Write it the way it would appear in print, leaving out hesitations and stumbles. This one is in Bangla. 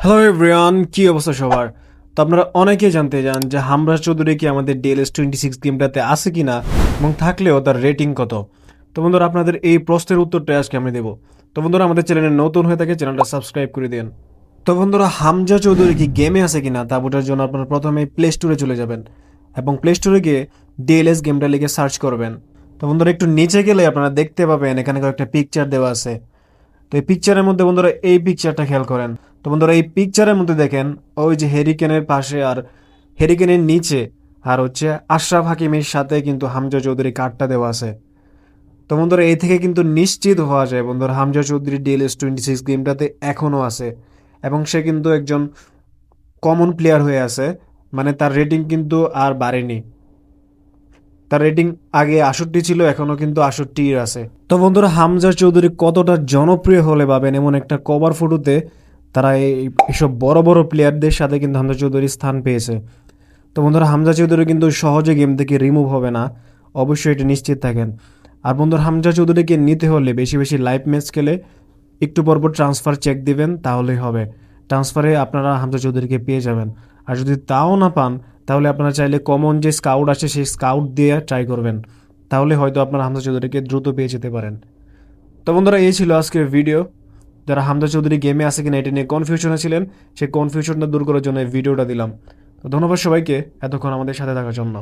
হ্যালো এভরিওয়ান, কি অবস্থা সবার? তো আপনারা অনেকেই জানতে চান যে হামরাজ চৌধুরী কি আমাদের DLS-26 গেমটাতে আছে কিনা এবং থাকলেও তার রেটিং কত। তো বন্ধুরা, আপনাদের এই প্রশ্নের উত্তরটা আজকে আমি দেবো। তো বন্ধুরা, আমাদের চ্যানেলে নতুন হয়ে থাকে চ্যানেলটা সাবস্ক্রাইব করে দিন। তো বন্ধুরা, হামজা চৌধুরী কি গেমে আছে কিনা তা বোঝার জন্য আপনারা প্রথমে প্লে স্টোরে চলে যাবেন এবং প্লে স্টোরে গিয়ে ডিএলএস গেমটা লিখে সার্চ করবেন। তো বন্ধুরা, একটু নিচে গেলে আপনারা দেখতে পাবেন এখানে কয়েকটা পিকচার দেওয়া আছে। তো এই পিকচারের মধ্যে বন্ধুরা এই পিকচারটা খেয়াল করেন। তো বন্ধুরা, এই পিকচারের মধ্যে দেখেন ওই যে হেরিকেনের পাশে আর হেরিকেনের নিচে আর হচ্ছে আশরাফ হাকিমের সাথে কিন্তু হামজা চৌধুরী কার্ডটা দেওয়া আছে। তো বন্ধুরা, এই থেকে কিন্তু নিশ্চিত হওয়া যায় বন্ধুরা হামজা চৌধুরী DLS-26 গেমটাতে এখনও আছে এবং সে কিন্তু একজন কমন প্লেয়ার হয়ে আছে। মানে তার রেটিং কিন্তু আর বাড়েনি। তার রেটিং আগে 68 ছিল, এখনও কিন্তু 68 আছে। তো বন্ধুরা, হামজা চৌধুরী কতটা জনপ্রিয় হলে পাবেন এমন একটা কভার ফটোতে তারা এইসব বড় বড় প্লেয়ারদের সাথে কিন্তু হামজা চৌধুরী স্থান পেয়েছে। তো বন্ধুরা, হামজা চৌধুরী কিন্তু সহজে গেম থেকে রিমুভ হবে না, অবশ্যই এটা নিশ্চিত থাকেন। আর বন্ধুরা, হামজা চৌধুরীকে নিতে হলে বেশি বেশি লাইভ ম্যাচ খেলে একটু পরপর ট্রান্সফার চেক দিবেন, তাহলেই হবে। ট্রান্সফারে আপনারা হামজা চৌধুরীকে পেয়ে যাবেন। আর যদি তাও না পান, তাহলে আপনারা চাইলে কমন যে স্কাউট আছে সেই স্কাউট দিয়ে ট্রাই করবেন, তাহলে হয়তো আপনারা হামজা চৌধুরীকে দ্রুত পেয়ে যেতে পারেন। তো বন্ধুরা, এই ছিল আজকের ভিডিও। যারা হামজা চৌধুরী গেমে আছে কিনা এটা নিয়ে কনফিউশনে ছিলেন, সেই কনফিউশনটা দূর করার জন্য এই ভিডিওটা দিলাম। তো ধন্যবাদ সবাইকে এতক্ষণ আমাদের সাথে থাকার জন্য।